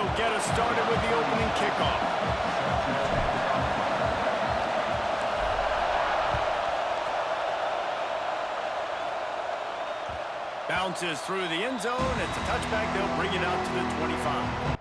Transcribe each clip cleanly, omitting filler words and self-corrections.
will get us started with the opening kickoff. Bounces through the end zone. It's a touchback. They'll bring it out to the 25.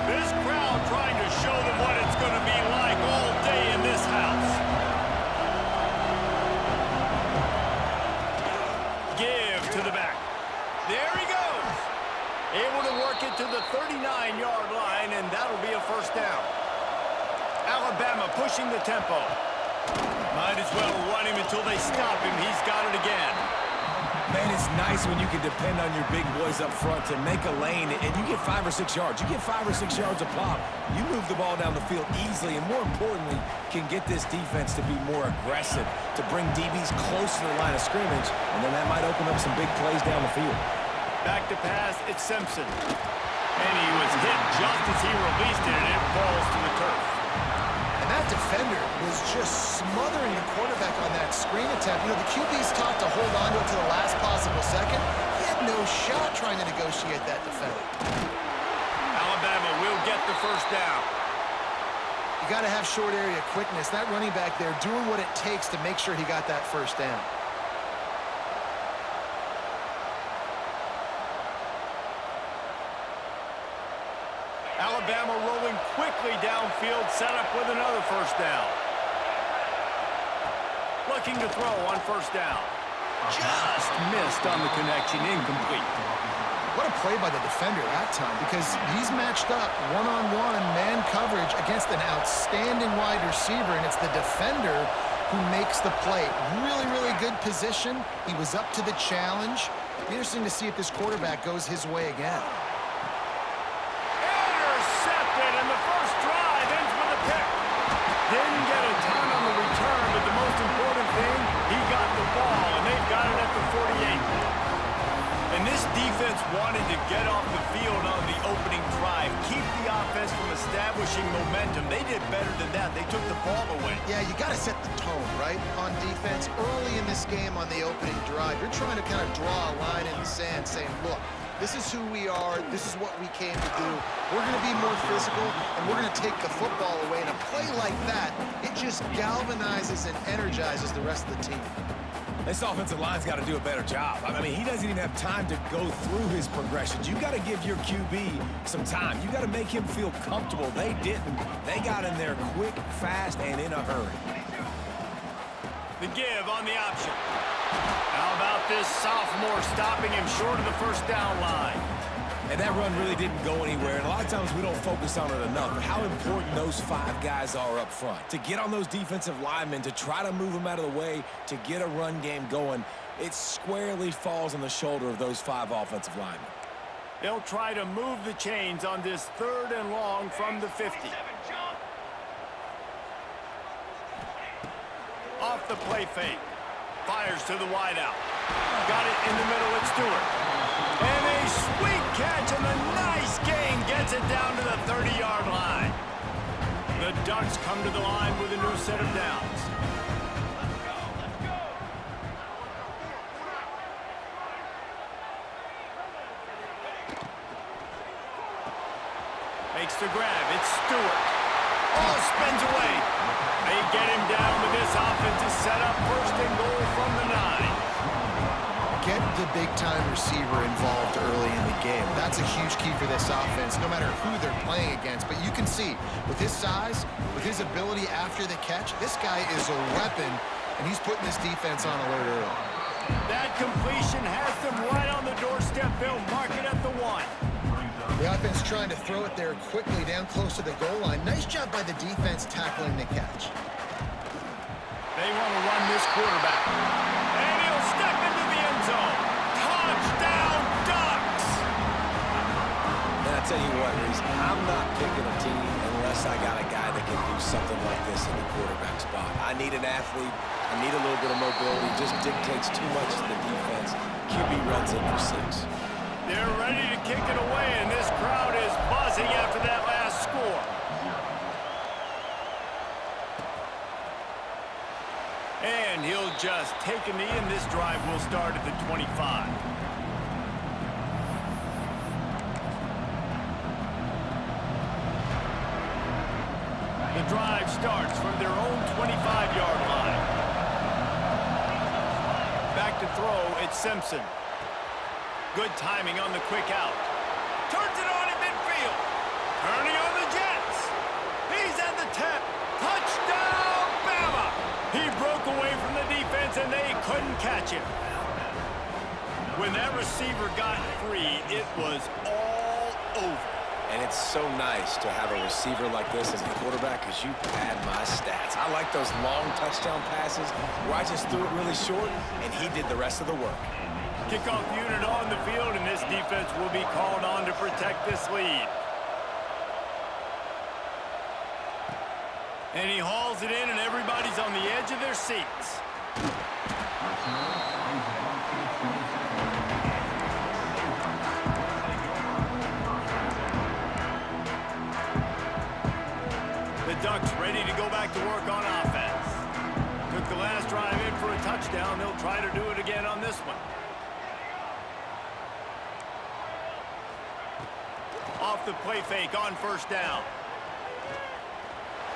This crowd trying to show them what it's going to be like all day in this house. Give to the back. There he goes. Able to work it to the 39-yard line, and that'll be a first down. Alabama pushing the tempo. Might as well run him until they stop him. He's got it again. Man, it's nice when you can depend on your big boys up front to make a lane, and you get 5 or 6 yards. You get 5 or 6 yards a pop. You move the ball down the field easily, and more importantly, can get this defense to be more aggressive, to bring DBs close to the line of scrimmage, and then that might open up some big plays down the field. Back to pass, it's Simpson. And he was hit just as he released it, and it falls to the turf. And that defender was just smothering the quarterback on that screen attempt. You know, the QB's taught to hold on to it to the last possible second. He had no shot trying to negotiate that defender. Alabama will get the first down. You got to have short area quickness. That running back there doing what it takes to make sure he got that first down. Alabama rolling quickly downfield, set up with another first down. Looking to throw on first down. Just missed on the connection, incomplete. What a play by the defender that time, because he's matched up one-on-one man coverage against an outstanding wide receiver, and it's the defender who makes the play. Really, really good position. He was up to the challenge. Be interesting to see if this quarterback goes his way again. Didn't get a ton on the return, but the most important thing, he got the ball, and they've got it at the 48. And this defense wanted to get off the field on the opening drive, keep the offense from establishing momentum. They did better than that. They took the ball away. Yeah, you got to set the tone, right, on defense. Early in this game on the opening drive, you're trying to kind of draw a line in the sand saying, look, this is who we are. This is what we came to do. We're going to be more physical, and we're going to take the football away. And a play like that, it just galvanizes and energizes the rest of the team. This offensive line's got to do a better job. I mean, he doesn't even have time to go through his progressions. You got to give your QB some time. You got to make him feel comfortable. They didn't. They got in there quick, fast, and in a hurry. The give on the option. How about this sophomore stopping him short of the first down line? And that run really didn't go anywhere, and a lot of times we don't focus on it enough, but how important those 5 guys are up front. To get on those defensive linemen, to try to move them out of the way, to get a run game going, it squarely falls on the shoulder of those 5 offensive linemen. They'll try to move the chains on this 3rd and long from the 50. Off the play fake. Fires to the wideout. Got it in the middle with Stewart. And a sweet catch and a nice gain gets it down to the 30-yard line. The Ducks come to the line with a new set of downs. Makes the grab. It's Stewart. Oh, spins away. They get him down with this offensive setup. First and goal from the 9. Get the big-time receiver involved early in the game. That's a huge key for this offense, no matter who they're playing against. But you can see, with his size, with his ability after the catch, this guy is a weapon, and he's putting this defense on alert early. That completion has them right on the doorstep. They'll mark it at the 1. The offense trying to throw it there quickly down close to the goal line. Nice job by the defense tackling the catch. They want to run this quarterback. And he'll step into the end zone. Touchdown, Ducks! And I tell you what, Reese, I'm not picking a team unless I got a guy that can do something like this in the quarterback spot. I need an athlete. I need a little bit of mobility. Just dictates too much to the defense. QB runs in for 6. They're ready to kick it away, and this crowd is buzzing after that last score. And he'll just take a knee, and this drive will start at the 25. The drive starts from their own 25-yard line. Back to throw, it's Simpson. Good timing on the quick out. Turns it on in midfield. Turning on the Jets. He's at the 10. Touchdown, Bama! He broke away from the defense, and they couldn't catch him. When that receiver got free, it was all over. And it's so nice to have a receiver like this as a quarterback because you pad my stats. I like those long touchdown passes where I just threw it really short, and he did the rest of the work. Kickoff unit on the field, and this defense will be called on to protect this lead. And he hauls it in, and everybody's on the edge of their seats. The Ducks ready to go back to work on offense. Took the last drive in for a touchdown. They'll try to do it again on this one. Off the play fake on first down.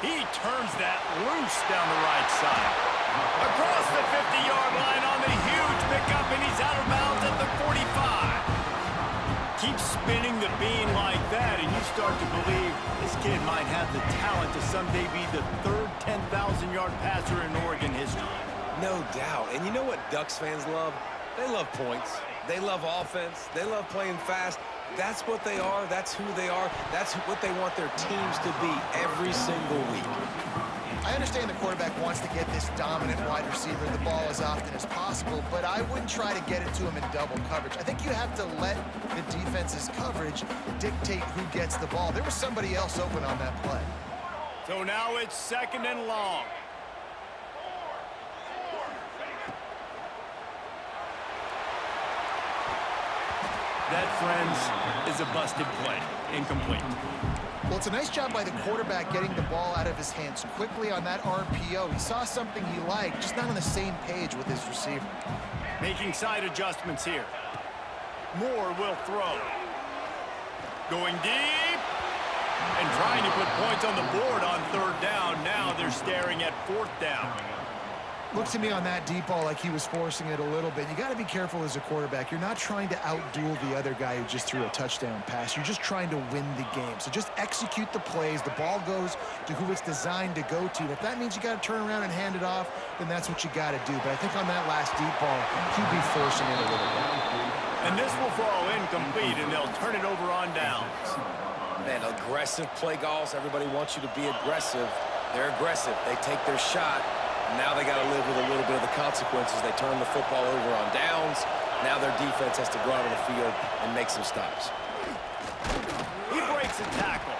He turns that loose down the right side. Across the 50-yard line on the huge pickup, and he's out of bounds at the 45. Keep spinning the bean like that, and you start to believe this kid might have the talent to someday be the third 10,000-yard passer in Oregon history. No doubt. And you know what Ducks fans love? They love points. They love offense. They love playing fast. That's what they are. That's who they are. That's what they want their teams to be every single week. I understand the quarterback wants to get this dominant wide receiver the ball as often as possible, but I wouldn't try to get it to him in double coverage. I think you have to let the defense's coverage dictate who gets the ball. There was somebody else open on that play. So now it's second and long. That, friends, is a busted play. Incomplete. Well, it's a nice job by the quarterback getting the ball out of his hands quickly on that RPO. He saw something he liked, just not on the same page with his receiver. Making side adjustments here. Moore will throw. Going deep. And trying to put points on the board on third down. Now they're staring at fourth down. Looked to me on that deep ball like he was forcing it a little bit. You got to be careful as a quarterback. You're not trying to outduel the other guy who just threw a touchdown pass. You're just trying to win the game. So just execute the plays. The ball goes to who it's designed to go to. If that means you got to turn around and hand it off, then that's what you got to do. But I think on that last deep ball, he'd be forcing it a little bit. And this will fall incomplete, and they'll turn it over on downs. Man, aggressive play calls. Everybody wants you to be aggressive. They're aggressive. They take their shot. Now they got to live with a little bit of the consequences. They turn the football over on downs. Now their defense has to go out on the field and make some stops. He breaks a tackle.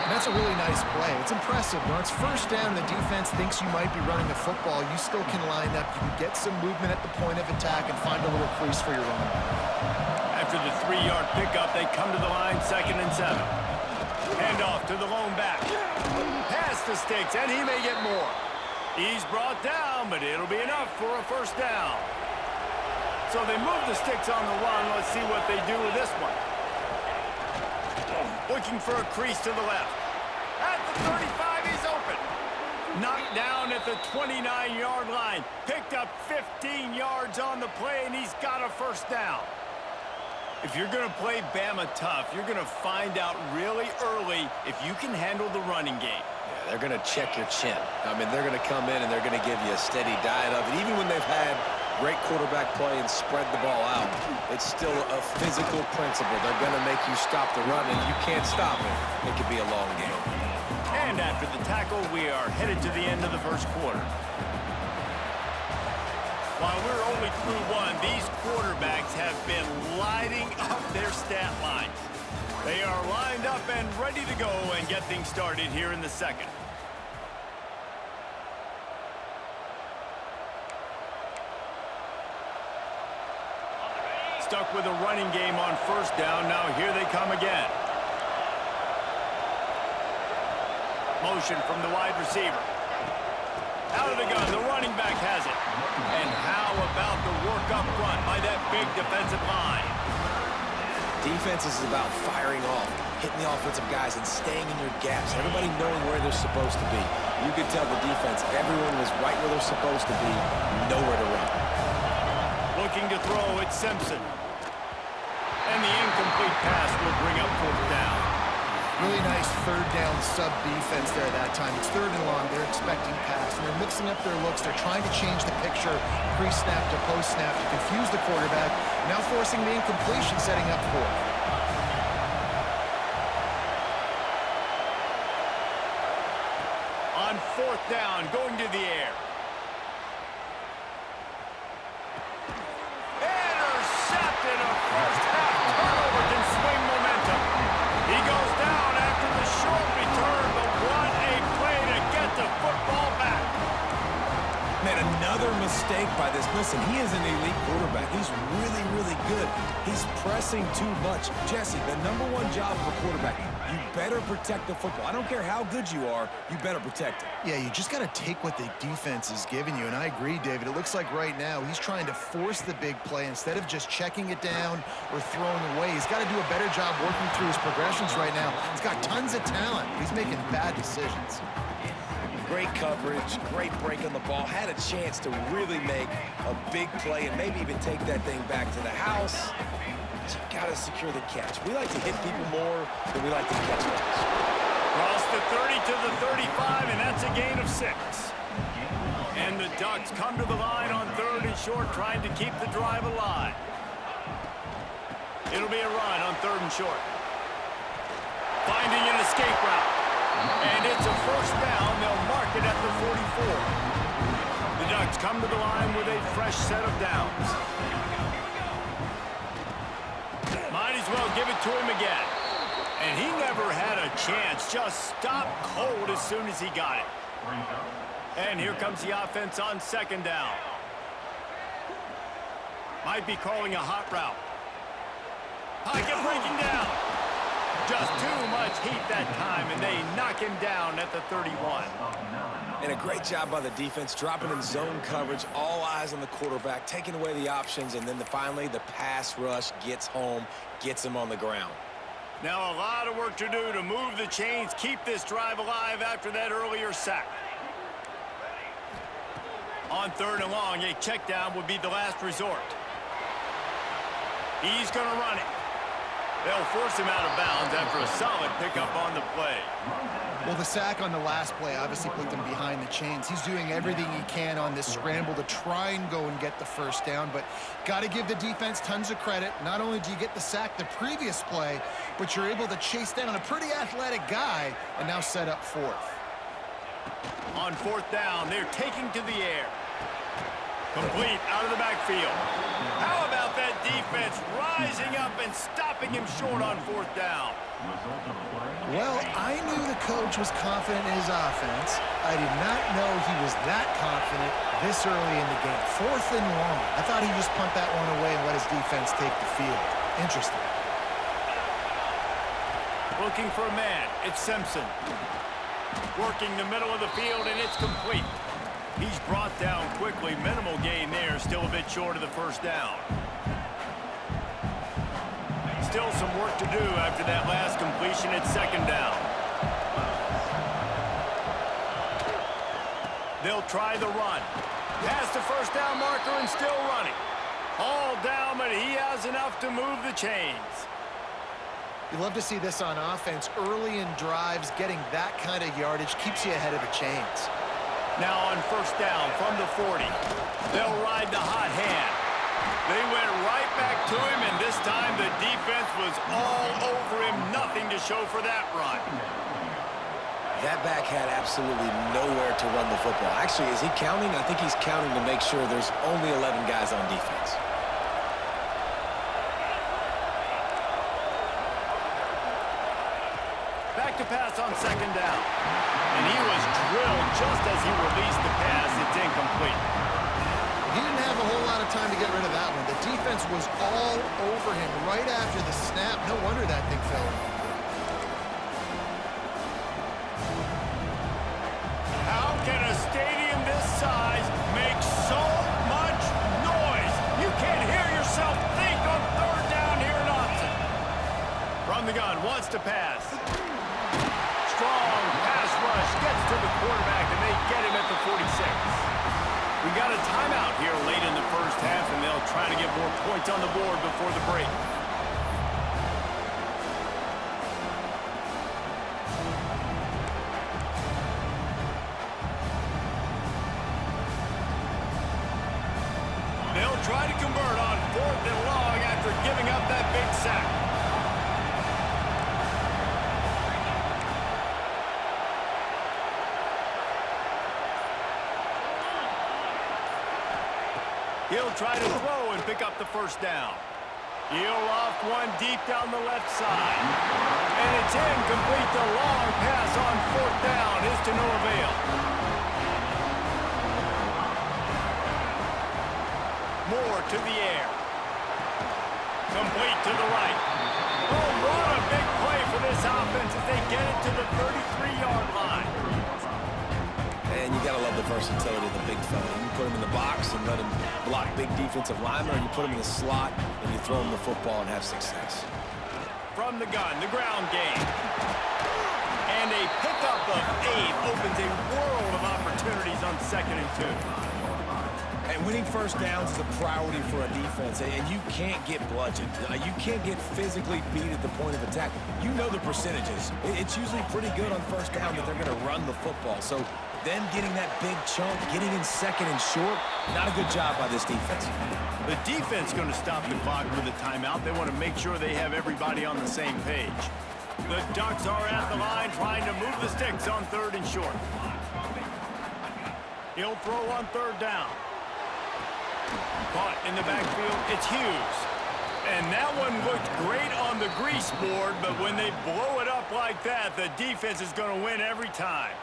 And that's a really nice play. It's impressive. When it's first down and the defense thinks you might be running the football, you still can line up. You can get some movement at the point of attack and find a little crease for your running back. After the 3-yard pickup, they come to the line, 2nd and 7. Hand off to the lone back. Pass to Sticks, and he may get more. He's brought down, but it'll be enough for a first down. So they move the Sticks on the run. Let's see what they do with this one. Looking for a crease to the left. At the 35, he's open. Knocked down at the 29-yard line. Picked up 15 yards on the play, and he's got a first down. If you're going to play Bama tough, you're going to find out really early if you can handle the running game. They're going to check your chin. I mean, they're going to come in and they're going to give you a steady diet of it. Even when they've had great quarterback play and spread the ball out, it's still a physical principle. They're going to make you stop the run, and if you can't stop it, it could be a long game. And after the tackle, we are headed to the end of the first quarter. While we're only through one, these quarterbacks have been lighting up their stat lines. They are lined up and ready to go and get things started here in the second. stuck with a running game on first down. Now here they come again. Motion from the wide receiver. Out of the gun, the running back has it. And how about the work up front by that big defensive line? Defense is about firing off, hitting the offensive guys and staying in your gaps. Everybody knowing where they're supposed to be. You could tell the defense, everyone was right where they're supposed to be, nowhere to run. Looking to throw, it's Simpson. And the incomplete pass will bring up fourth down. Really nice third down sub defense there that time. It's third and long. They're expecting pass. And they're mixing up their looks. They're trying to change the picture pre-snap to post-snap to confuse the quarterback. Now forcing the incompletion, setting up fourth. On fourth down, going to the air. Intercepted. A first half turnover can swing momentum. He goes down after the short return, but what a play to get the football back. Man, another mistake by this. Listen, he is an elite quarterback. He's really, really good. He's pressing too much. Jesse, the number one job of a quarterback, you better protect the football. I don't care how good you are, you better protect it. Yeah, you just got to take what the defense is giving you, and I agree, David. It looks like right now he's trying to force the big play instead of just checking it down or throwing away. He's got to do a better job working through his progressions right now. He's got tons of talent. He's making bad decisions. Great coverage, great break on the ball. Had a chance to really make a big play and maybe even take that thing back to the house. But you got to secure the catch. We like to hit people more than we like to catch balls. Cross the 30 to the 35, and that's a gain of 6. And the Ducks come to the line on third and short, trying to keep the drive alive. It'll be a run on third and short. Finding an escape route. And it's a first down. They'll mark it at the 44. The Ducks come to the line with a fresh set of downs. Might as well give it to him again. And he never had a chance. Just stopped cold as soon as he got it. And here comes the offense on second down. Might be calling a hot route. Pocket breaking down. Just too much heat that time, and they knock him down at the 31. And a great job by the defense, dropping in zone coverage, all eyes on the quarterback, taking away the options, and then finally the pass rush gets home, gets him on the ground. Now a lot of work to do to move the chains, keep this drive alive after that earlier sack. On third and long, a check down would be the last resort. He's going to run it. They'll force him out of bounds after a solid pickup on the play. Well, the sack on the last play obviously put them behind the chains. He's doing everything he can on this scramble to try and go and get the first down, but got to give the defense tons of credit. Not only do you get the sack the previous play, but you're able to chase down a pretty athletic guy and now set up fourth. On fourth down, they're taking to the air. Complete out of the backfield. How about that defense rising up and stopping him short on fourth down? Well, I knew the coach was confident in his offense. I did not know he was that confident this early in the game. Fourth and long. I thought he'd just punt that one away and let his defense take the field. Interesting. Looking for a man. It's Simpson. Working the middle of the field, and it's complete. He's brought down quickly. Minimal gain there. Still a bit short of the first down. Still some work to do after that last completion at second down. They'll try the run. Past the first down marker and still running. All down, but he has enough to move the chains. You love to see this on offense. Early in drives, getting that kind of yardage keeps you ahead of the chains. Now on first down from the 40. They'll ride the hot hand. They went right back to him, and this time the defense was all over him. Nothing to show for that run. That back had absolutely nowhere to run the football. Actually, is he counting? I think he's counting to make sure there's only 11 guys on defense. Back to pass on second down. And he was drilled just as he released the pass. It's incomplete. He didn't have a whole lot of time to get rid of that one. The defense was all over him right after the snap. No wonder that thing fell. How can a stadium this size make so much noise? You can't hear yourself think on third down here in Austin. From the gun, wants to pass. Strong pass rush, gets to the quarterback, and they get him at the 46. We got a timeout here late in the first half, and they'll try to get more points on the board before the break. They'll try to convert on 4th and long after giving up that big sack. He'll try to throw and pick up the first down. He'll loft one deep down the left side. And it's incomplete. The long pass on 4th down is to no avail. Moore to the air. Complete to the right. Oh, what a big play for this offense as they get it to the 33-yard line. And you got to love the versatility of the big fella. You put him in the box and let him block big defensive linemen, or you put him in the slot and you throw him the football and have success. From the gun, the ground game. And a pickup of 8 opens a world of opportunities on 2nd and 2. And winning first downs is a priority for a defense, and you can't get bludgeoned. You can't get physically beat at the point of attack. You know the percentages. It's usually pretty good on first down that they're going to run the football. So them getting that big chunk, getting in 2nd and short, not a good job by this defense. The defense going to stop the clock with a timeout. They want to make sure they have everybody on the same page. The Ducks are at the line trying to move the sticks on 3rd and short. He'll throw on 3rd down. Caught in the backfield, it's Hughes. And that one looked great on the grease board, but when they blow it up like that, the defense is going to win every time.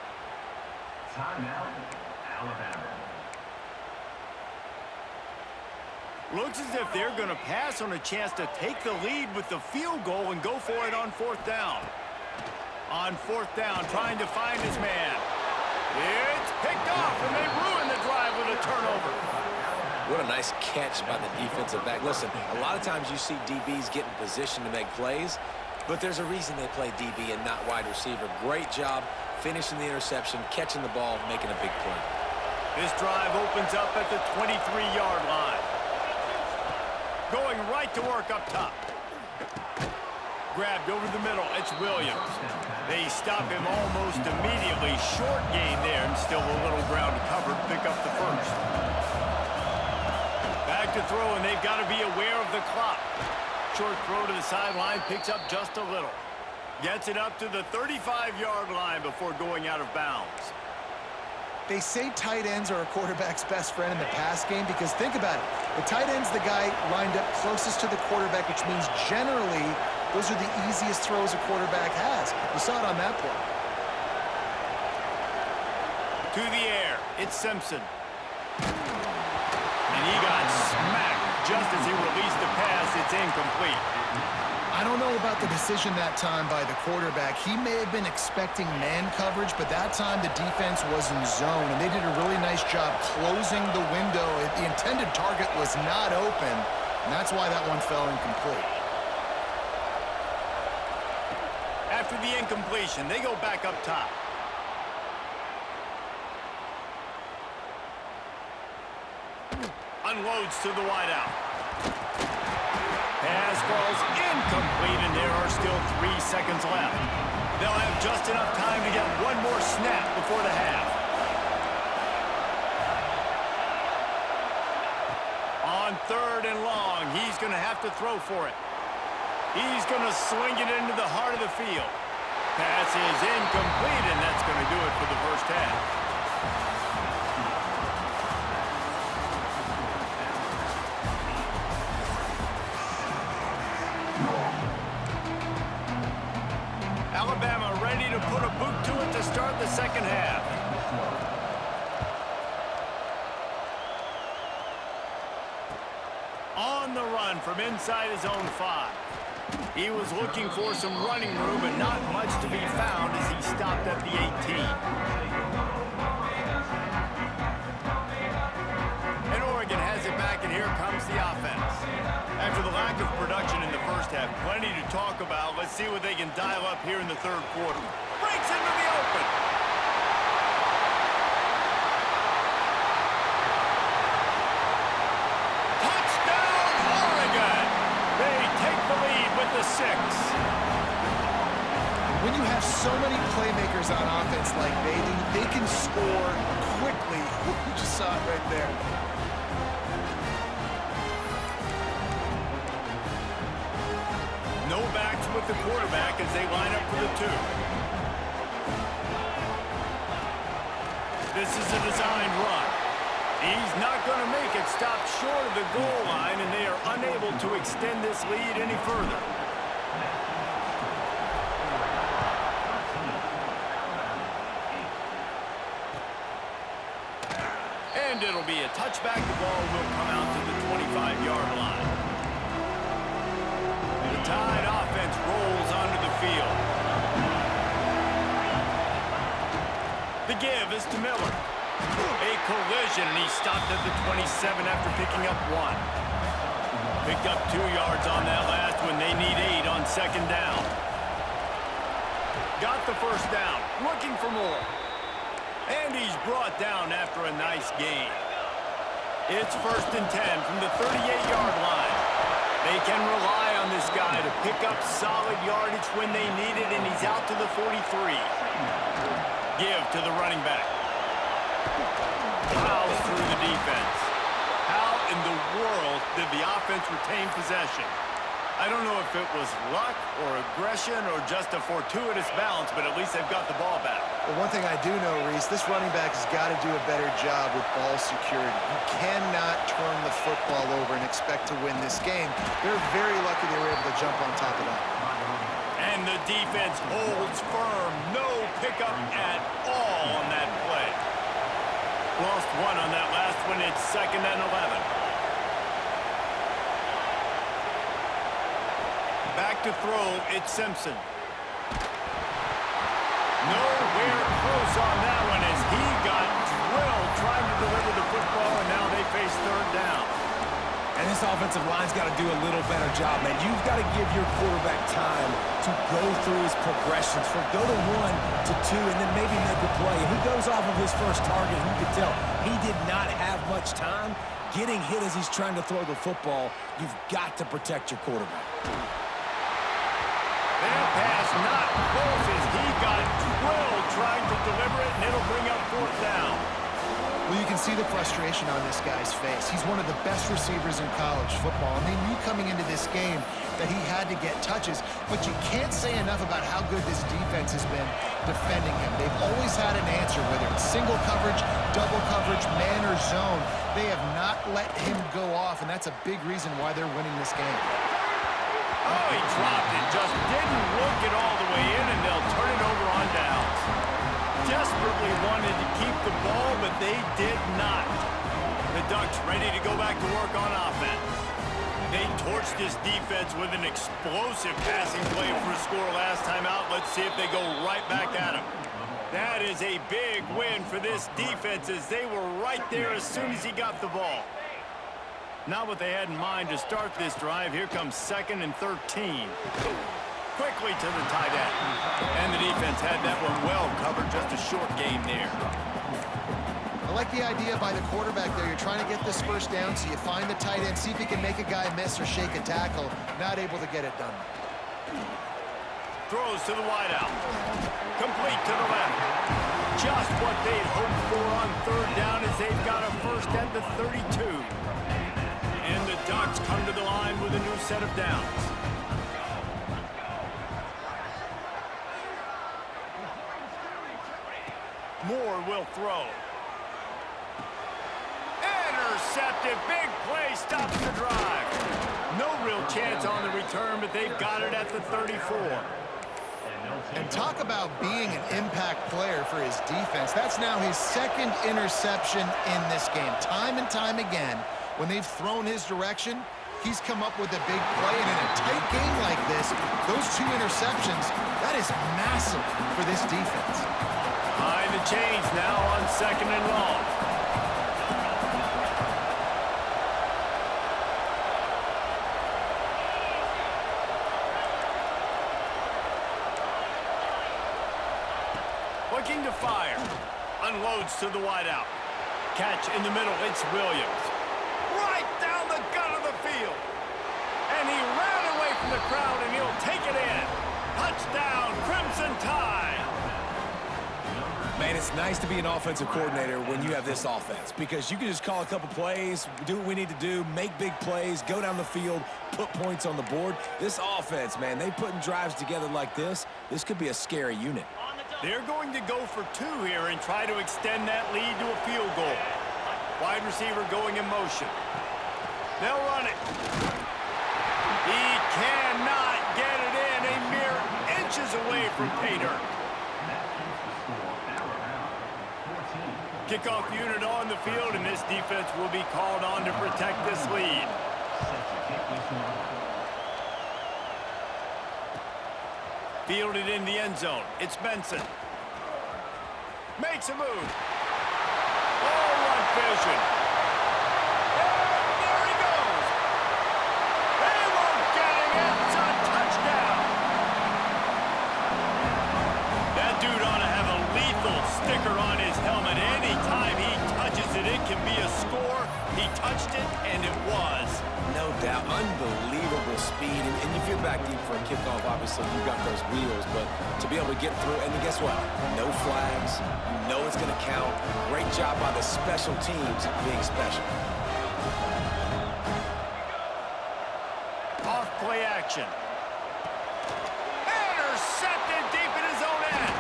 Timeout, Alabama. Looks as if they're going to pass on a chance to take the lead with the field goal and go for it on 4th down. On 4th down, trying to find his man. It's picked off, and they ruin the drive with a turnover. What a nice catch by the defensive back. Listen, a lot of times you see DBs get in position to make plays, but there's a reason they play DB and not wide receiver. Great job finishing the interception, catching the ball, making a big play. This drive opens up at the 23-yard line. Going right to work up top. Grabbed over the middle, it's Williams. They stop him almost immediately. Short gain there, and still a little ground to cover to pick up the first. Back to throw, and they've got to be aware of the clock. Short throw to the sideline, picks up just a little. Gets it up to the 35-yard line before going out of bounds. They say tight ends are a quarterback's best friend in the pass game because think about it. The tight end's the guy lined up closest to the quarterback, which means generally those are the easiest throws a quarterback has. You saw it on that play. To the air, it's Simpson. And he got smacked just as he released the pass. It's incomplete. I don't know about the decision that time by the quarterback. He may have been expecting man coverage, but that time the defense was in zone, and they did a really nice job closing the window. The intended target was not open, and that's why that one fell incomplete. After the incompletion, they go back up top. Unloads to the wideout. Pass falls incomplete, and there are still 3 seconds left. They'll have just enough time to get one more snap before the half. On 3rd and long, he's going to have to throw for it. He's going to sling it into the heart of the field. Pass is incomplete, and that's going to do it for the first half. Alabama ready to put a boot to it to start the second half. on the run from inside his own 5. He was looking for some running room, but not much to be found as he stopped at the 18. And Oregon has it back, and here comes the offense. After the lack of production in the first half, plenty to talk about. Let's see what they can dial up here in the third quarter. Breaks into the open. Touchdown, Oregon! They take the lead with the 6. When you have so many playmakers on offense like they do, they can score quickly. You just saw it right there. No backs with the quarterback as they line up for the 2. This is a designed run. He's not going to make it stop short of the goal line, and they are unable to extend this lead any further. And it'll be a touchback. The ball will come out to the 25-yard line. The Tide offense rolls onto the field. The give is to Miller. A collision, and he stopped at the 27 after picking up 1. Picked up 2 yards on that last one. They need 8 on second down. Got the first down, looking for more. And he's brought down after a nice gain. It's 1st and 10 from the 38-yard line. They can rely on this guy to pick up solid yardage when they need it, and he's out to the 43. Give to the running back. Plows through the defense. How in the world did the offense retain possession? I don't know if it was luck or aggression or just a fortuitous balance, but at least they've got the ball back. Well, one thing I do know, Reese, this running back has got to do a better job with ball security. You cannot turn the football over and expect to win this game. They're very lucky they were able to jump on top of that. And the defense holds firm. No pickup at all on that play. Lost 1 on that last one. It's 2nd and 11. Back to throw, it's Simpson. Nowhere close on that one as he got drilled trying to deliver the football, and now they face 3rd down. And this offensive line's got to do a little better job, man. You've got to give your quarterback time to go through his progressions from go to 1 to 2 and then maybe make a play. If he goes off of his first target, you can tell he did not have much time getting hit as he's trying to throw the football. You've got to protect your quarterback. That pass not close as he got drilled trying to deliver it, and it'll bring up 4th down. Well, you can see the frustration on this guy's face. He's one of the best receivers in college football, and they knew coming into this game that he had to get touches, but you can't say enough about how good this defense has been defending him. They've always had an answer, whether it's single coverage, double coverage, man or zone. They have not let him go off, and that's a big reason why they're winning this game. Oh, he dropped it, just didn't look it all the way in, and they'll turn it over on downs. Desperately wanted to keep the ball, but they did not. The Ducks ready to go back to work on offense. They torched this defense with an explosive passing play for a score last time out. Let's see if they go right back at him. That is a big win for this defense as they were right there as soon as he got the ball. Not what they had in mind to start this drive. Here comes 2nd and 13. Quickly to the tight end. And the defense had that one well covered. Just a short game there. I like the idea by the quarterback there. You're trying to get this first down, so you find the tight end, see if he can make a guy miss or shake a tackle. Not able to get it done. Throws to the wideout. Complete to the left. Just what they'd hoped for on 3rd down as they've got a first at the 32. And the Ducks come to the line with a new set of downs. Moore will throw. Intercepted. Big play stops the drive. No real chance on the return, but they've got it at the 34. And talk about being an impact player for his defense. That's now his 2nd interception in this game. Time and time again, when they've thrown his direction, he's come up with a big play. And in a tight game like this, those 2 interceptions, that is massive for this defense. Behind the chains now on 2nd and long. Looking to fire. Unloads to the wideout. Catch in the middle. It's Williams. Right down the gut of the field. And he ran away from the crowd, and he'll take it in. Touchdown, Crimson Tide. Man, it's nice to be an offensive coordinator when you have this offense because you can just call a couple plays, do what we need to do, make big plays, go down the field, put points on the board. This offense, man, they putting drives together like this. This could be a scary unit. They're going to go for 2 here and try to extend that lead to a field goal. Wide receiver going in motion. They'll run it. He cannot get it in. A mere inches away from pay dirt. Kickoff unit on the field, and this defense will be called on to protect this lead. Fielded in the end zone. It's Benson. Makes a move. Oh, what vision. And there he goes. They won't get him. It's a touchdown. That dude ought to have a lethal sticker on his helmet. Anytime he touches it, it can be a score. He touched it, and it was. No doubt. Unbelievable speed. And if you're back deep for a kickoff, obviously you got those wheels. But to be able to get through, and guess what? No flags. You know it's going to count. Great job by the special teams being special. Off play action. Intercepted deep in his own end.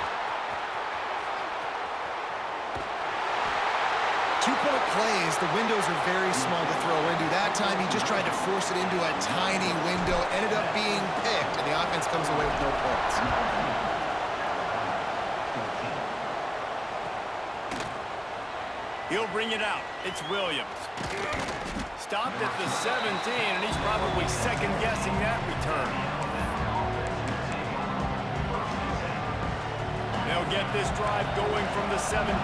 2-point plays, the windows are very small to throw into. That time, he just tried to force it into a tiny window, ended up being picked, and the offense comes away with no points. He'll bring it out. It's Williams. Stopped at the 17, and he's probably second-guessing that return. They'll get this drive going from the 17.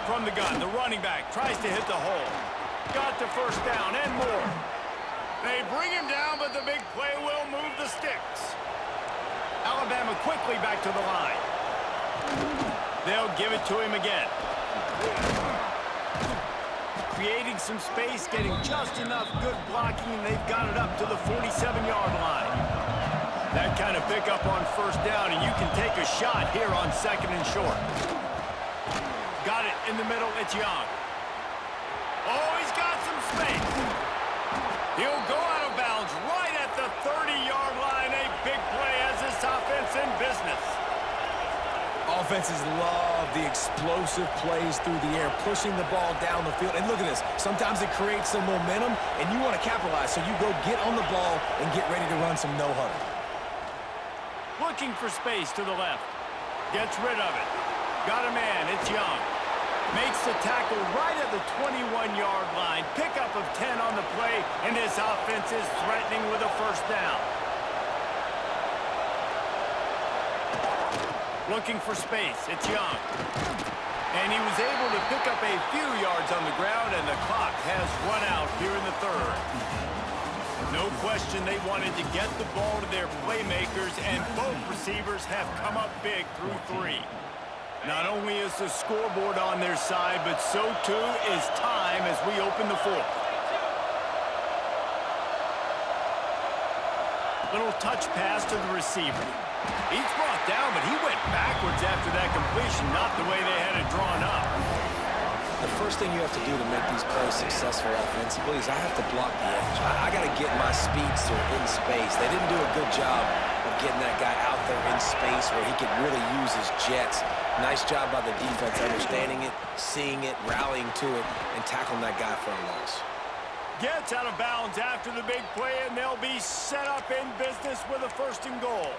From the gun, the running back tries to hit the hole. Got the first down and more. They bring him down, but the big play will move the sticks. Alabama quickly back to the line. They'll give it to him again. Creating some space, getting just enough good blocking, and they've got it up to the 47-yard line. That kind of pickup on first down, and you can take a shot here on 2nd and short. Got it in the middle, it's Young. Oh, he's got some space. He'll go out of bounds right at the 30-yard line. A big play as this offense in business. Offenses love the explosive plays through the air, pushing the ball down the field. And look at this. Sometimes it creates some momentum, and you want to capitalize. So you go get on the ball and get ready to run some no-huddle. Looking for space to the left. Gets rid of it. Got a man, it's Young. Makes the tackle right at the 21-yard line. Pickup of 10 on the play, and this offense is threatening with a first down. Looking for space, it's Young. And he was able to pick up a few yards on the ground, and the clock has run out here in the 3rd. No question they wanted to get the ball to their playmakers, and both receivers have come up big through 3. Not only is the scoreboard on their side, but so too is time as we open the 4th. Little touch pass to the receiver. He's brought down, but he went backwards after that completion, not the way they had it drawn up. The first thing you have to do to make these plays successful offensively is I have to block the edge. I got to get my speedster in space. They didn't do a good job of getting that guy out there in space where he could really use his jets. Nice job by the defense understanding it, seeing it, rallying to it, and tackling that guy for a loss. Gets out of bounds after the big play, and they'll be set up in business with a 1st and goal.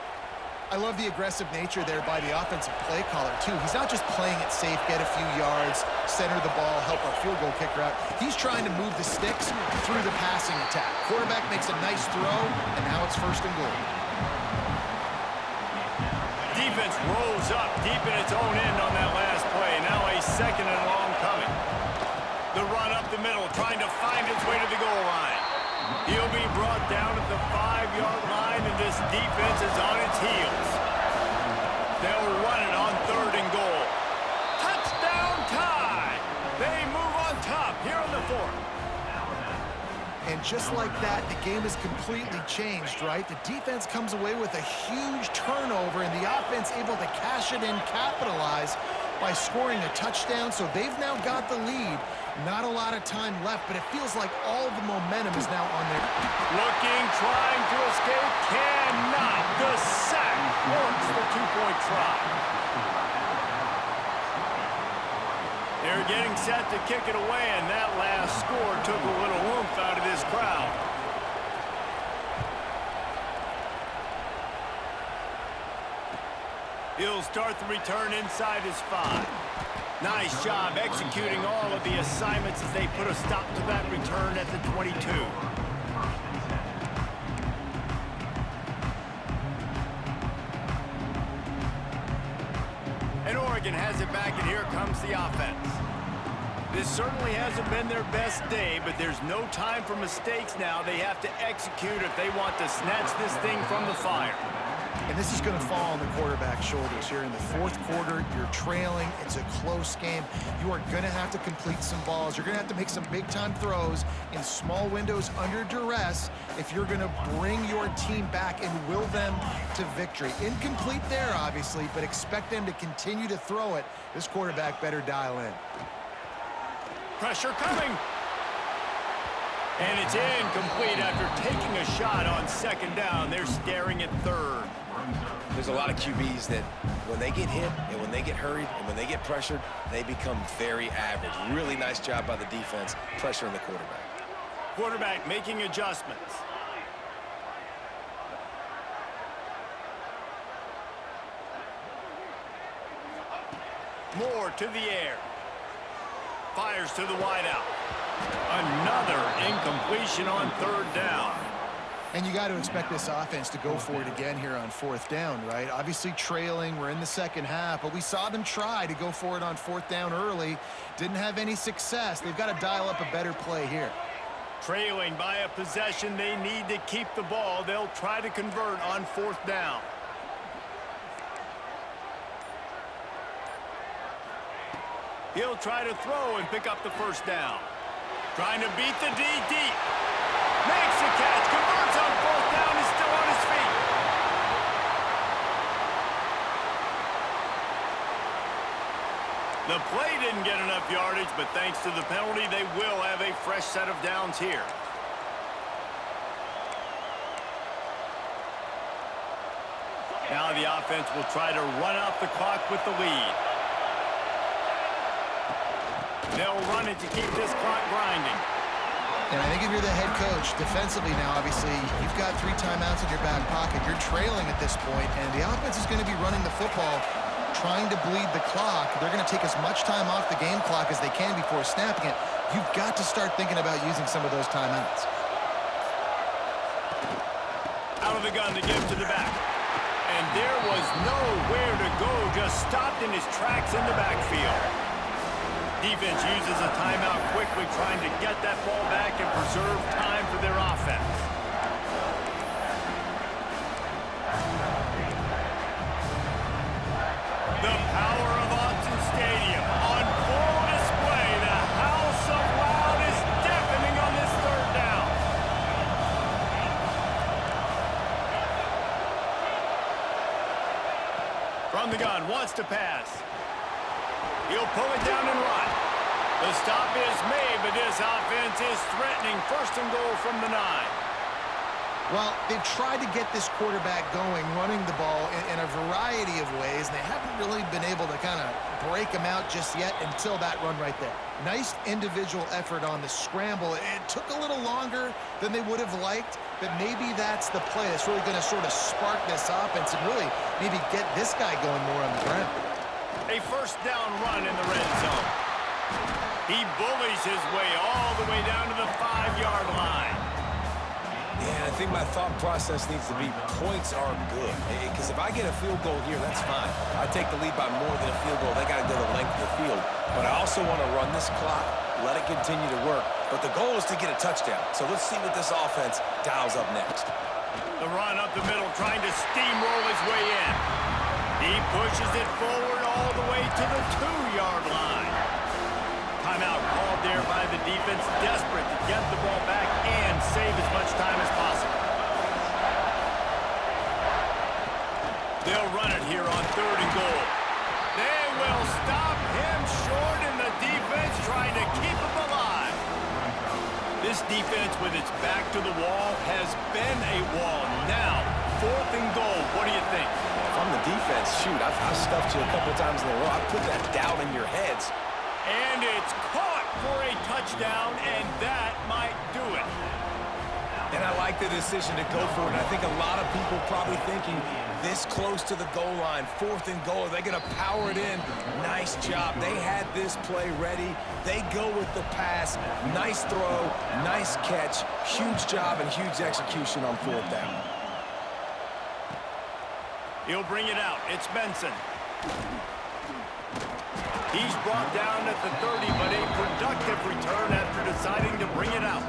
I love the aggressive nature there by the offensive play caller, too. He's not just playing it safe, get a few yards, center the ball, help our field goal kicker out. He's trying to move the sticks through the passing attack. Quarterback makes a nice throw, and now it's 1st and goal. Defense rolls up deep in its own end on that last play. Now a 2nd and long coming. The run up the middle, trying to find its way to the goal line. He'll be brought down at the 5-yard line, and this defense is on its heels. They'll run it on 3rd and goal. Touchdown tie! They move on top here on the 4th. And just like that, the game is completely changed, right? The defense comes away with a huge turnover, and the offense able to cash it in, capitalize by scoring a touchdown. So they've now got the lead. Not a lot of time left, but it feels like all the momentum is now on their... Looking, trying to escape, cannot. The sack works the 2-point try. They're getting set to kick it away, and that last score took a little oomph out of this crowd. He'll start the return inside his 5. Nice job executing all of the assignments as they put a stop to that return at the 22. And Oregon has it back, and here comes the offense. This certainly hasn't been their best day, but there's no time for mistakes now. They have to execute if they want to snatch this thing from the fire. And this is going to fall on the quarterback's shoulders here in the 4th quarter. You're trailing. It's a close game. You are going to have to complete some balls. You're going to have to make some big-time throws in small windows under duress if you're going to bring your team back and will them to victory. Incomplete there, obviously, but expect them to continue to throw it. This quarterback better dial in. Pressure coming. And it's incomplete after taking a shot on 2nd down. They're staring at 3rd. There's a lot of QBs that when they get hit and when they get hurried and when they get pressured, they become very average. Really nice job by the defense pressuring the quarterback. Quarterback making adjustments. Moore to the air. Fires to the wideout. Another incompletion on 3rd down. And you got to expect this offense to go for it again here on 4th down, right? Obviously trailing, we're in the 2nd half, but we saw them try to go for it on 4th down early. Didn't have any success. They've got to dial up a better play here. Trailing by a possession, they need to keep the ball. They'll try to convert on 4th down. He'll try to throw and pick up the 1st down. Trying to beat the D deep. Makes the catch, converts on 4th down, is still on his feet. The play didn't get enough yardage, but thanks to the penalty, they will have a fresh set of downs here. Now the offense will try to run out the clock with the lead. They'll run it to keep this clock grinding. And I think if you're the head coach, defensively now, obviously, you've got 3 timeouts in your back pocket. You're trailing at this point, and the offense is going to be running the football, trying to bleed the clock. They're going to take as much time off the game clock as they can before snapping it. You've got to start thinking about using some of those timeouts. Out of the gun to give to the back. And there was nowhere to go, just stopped in his tracks in the backfield. Defense uses a timeout quickly, trying to get that ball back and preserve time for their offense. The power of Autzen Stadium on full display. The house of loud is deafening on this 3rd down. From the gun, wants to pass. He'll pull it down and run. The stop is made, but this offense is threatening 1st and goal from the 9. Well, they've tried to get this quarterback going, running the ball in a variety of ways, and they haven't really been able to kind of break him out just yet until that run right there. Nice individual effort on the scramble. It took a little longer than they would have liked. that maybe that's the play that's really going to sort of spark this offense and really maybe get this guy going more on the ground. A first down run in the red zone. He bullies his way all the way down to the 5-yard line. Yeah, I think my thought process needs to be points are good. Because if I get a field goal here, that's fine. I take the lead by more than a field goal. They got to go the length of the field. But I also want to run this clock, let it continue to work. But the goal is to get a touchdown. So let's see what this offense dials up next. The run up the middle, trying to steamroll his way in. He pushes it forward all the way to the 2-yard line. Timeout called there by the defense, desperate to get the ball back and save as much time as possible. They'll run it here on 3rd and goal. They will stop him short, and the defense trying to keep him alive. This defense, with its back to the wall, has been a wall. Now, 4th and goal. What do you think? If I'm the defense, shoot, I've stuffed you a couple times in a row. I've put that doubt in your heads. And it's caught for a touchdown, and that might do it. And I like the decision to go for it. And I think a lot of people probably thinking this close to the goal line, 4th and goal, are they going to power it in? Nice job. They had this play ready. They go with the pass. Nice throw, nice catch. Huge job and huge execution on 4th down. He'll bring it out. It's Benson. He's brought down at the 30, but a productive return after deciding to bring it out.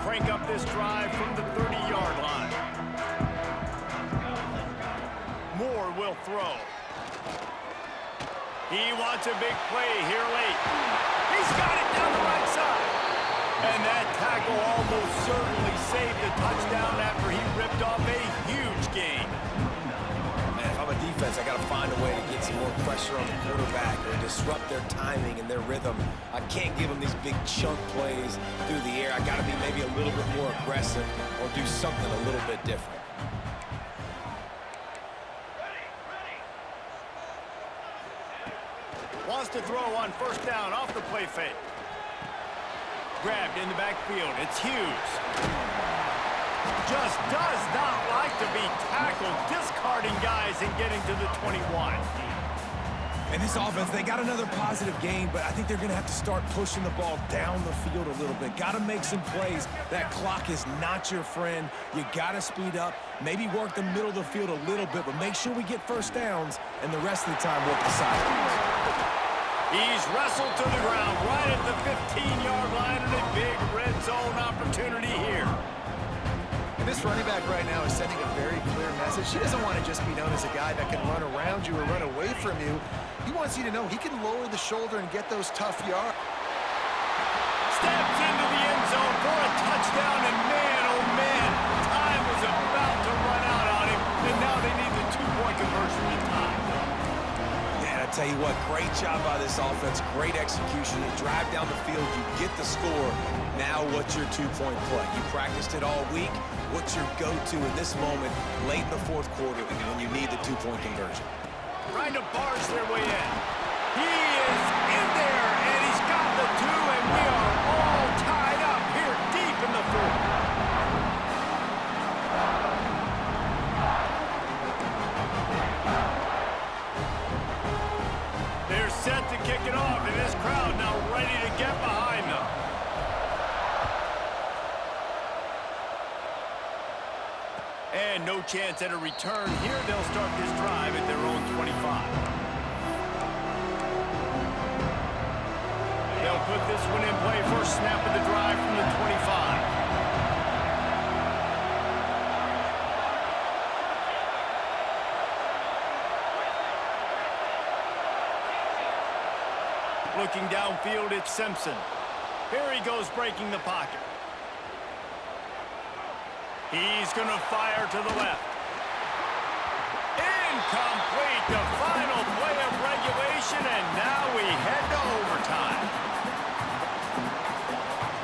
Crank up this drive from the 30-yard line. Moore will throw. He wants a big play here late. He's got it down the right side. And that tackle almost certainly saved the touchdown after he ripped off a huge gain. Man, if I'm a defense, I got to find a way to get some more pressure on the quarterback or disrupt their timing and their rhythm. I can't give them these big chunk plays through the air. I got to be maybe a little bit more aggressive or do something a little bit different. Wants to throw on 1st down off the play fake. Grabbed in the backfield. It's Hughes. Just does not like to be tackled, discarding guys and getting to the 21. And this offense, they got another positive game, but I think they're going to have to start pushing the ball down the field a little bit. Got to make some plays. That clock is not your friend. You got to speed up, maybe work the middle of the field a little bit, but make sure we get 1st downs and the rest of the time work the sidelines. He's wrestled to the ground right at the 15-yard line, and a big red zone opportunity here. And this running back right now is sending a very clear message. He doesn't want to just be known as a guy that can run around you or run away from you. He wants you to know he can lower the shoulder and get those tough yards. Steps into the end zone for a touchdown, and man, oh man, time was about to run out on him, and now they need the 2-point conversion to tie. Man, I tell you what, great job by this offense, great execution. You drive down the field, you get the score. Now what's your 2-point play? You practiced it all week. What's your go-to in this moment, late in the 4th quarter, when you need the 2-point conversion? Trying to barge their way in. He is in there, and he's got the 2, and we are all tied up here deep in the 4th. They're set to kick it off, and this crowd now ready to get behind them. And no chance at a return here. They'll start this drive at their own 25. They'll put this one in play. First snap of the drive from the 25. Looking downfield, it's Simpson. Here he goes, breaking the pocket. He's going to fire to the left. Incomplete, the final play of regulation, and now we head to overtime.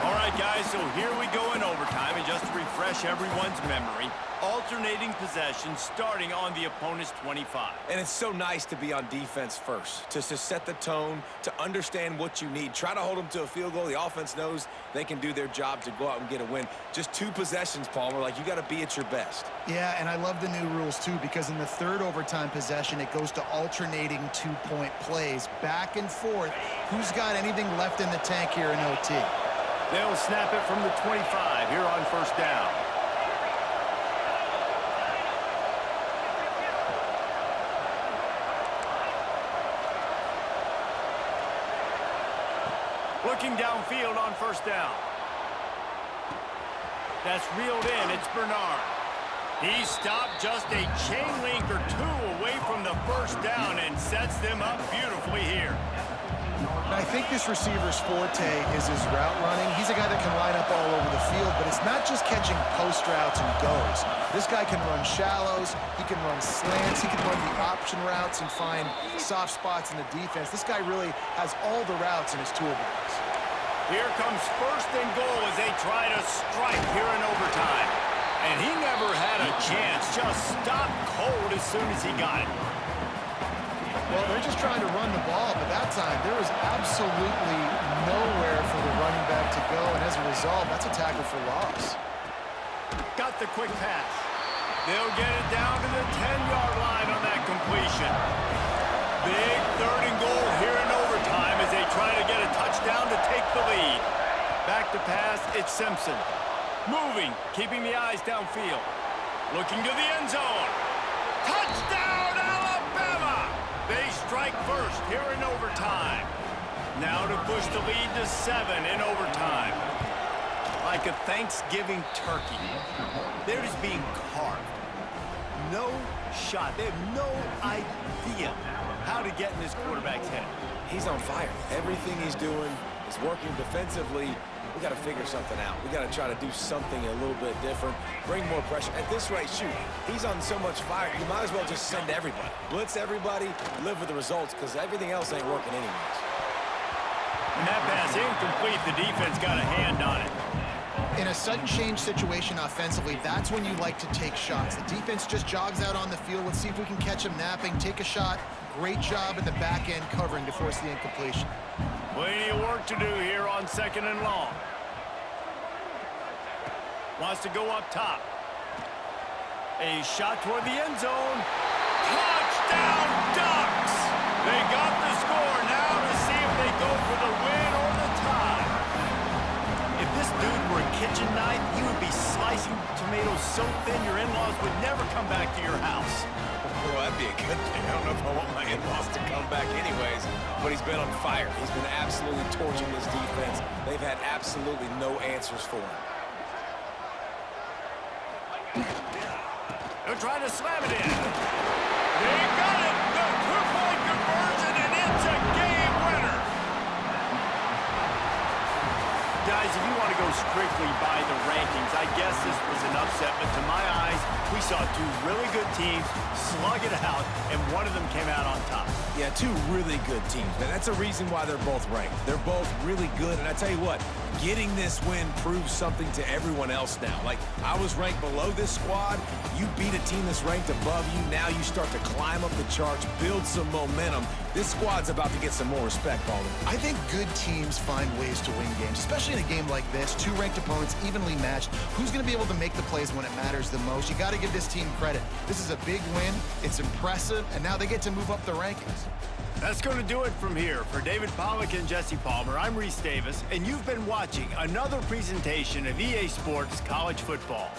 All right, guys, so here we go in overtime, and just to refresh everyone's memory, alternating possession starting on the opponent's 25. And it's so nice to be on defense first, to set the tone, to understand what you need. Try to hold them to a field goal. The offense knows they can do their job to go out and get a win. Just 2 possessions, Palmer. Like, you got to be at your best. Yeah, and I love the new rules, too, because in the third overtime possession, it goes to alternating 2-point plays, back and forth. Who's got anything left in the tank here in OT? They'll snap it from the 25 here on first down. Looking downfield on first down. That's reeled in. It's Bernard. He stopped just a chain link or 2 away from the first down and sets them up beautifully here. I think this receiver's forte is his route running. He's a guy that can line up all over the field, but it's not just catching post routes and goes. This guy can run shallows, he can run slants, he can run the option routes and find soft spots in the defense. This guy really has all the routes in his toolbox. Here comes first and goal as they try to strike here in overtime. And he never had a chance, just stopped cold as soon as he got it. Well, they're just trying to run the ball, but that time there was absolutely nowhere for the running back to go, and as a result, that's a tackle for loss. Got the quick pass. They'll get it down to the 10-yard line on that completion. Big third and goal here in overtime as they try to get a touchdown to take the lead. Back to pass, it's Simpson. Moving, keeping the eyes downfield. Looking to the end zone. Touchdown, Alabama! They strike first here in overtime. Now to push the lead to 7 in overtime. Like a Thanksgiving turkey. They're just being carved. No shot. They have no idea how to get in this quarterback's head. He's on fire. Everything he's doing is working defensively. We got to figure something out. We got to try to do something a little bit different, bring more pressure. At this rate, shoot, he's on so much fire, you might as well just send everybody. Blitz everybody, live with the results, because everything else ain't working anyways. And that pass incomplete. The defense got a hand on it. In a sudden change situation offensively, that's when you like to take shots. The defense just jogs out on the field. Let's see if we can catch him napping, take a shot. Great job in the back end covering to force the incompletion. Plenty of work to do here on 2nd and long. Wants to go up top. A shot toward the end zone. Touchdown, Ducks! They got the score. Now to see if they go for the win or the tie. If this dude were a kitchen knife, he would be slicing tomatoes so thin your in-laws would never come back to your house. Well, that'd be a good thing. I don't know if I want my in-laws to come back anyways, but he's been on fire. He's been absolutely torching this defense. They've had absolutely no answers for him. They're trying to slam it in. They got it! The 2-point conversion, and it's a game winner! Guys, if you want to go strictly by the rankings, I guess this was an upset, but to my eyes, we saw 2 really good teams slug it out, and one of them came out on top. Yeah, 2 really good teams, man. That's a reason why they're both ranked. They're both really good, and I tell you what, getting this win proves something to everyone else now. Like, I was ranked below this squad. You beat a team that's ranked above you. Now you start to climb up the charts, build some momentum. This squad's about to get some more respect, Palmer. I think good teams find ways to win games, especially in a game like this. 2 ranked opponents, evenly matched. Who's going to be able to make the plays when it matters the most? You got to give this team credit. This is a big win. It's impressive, and now they get to move up the rankings. That's going to do it from here. For David Pollack and Jesse Palmer, I'm Reese Davis, and you've been watching another presentation of EA Sports College Football.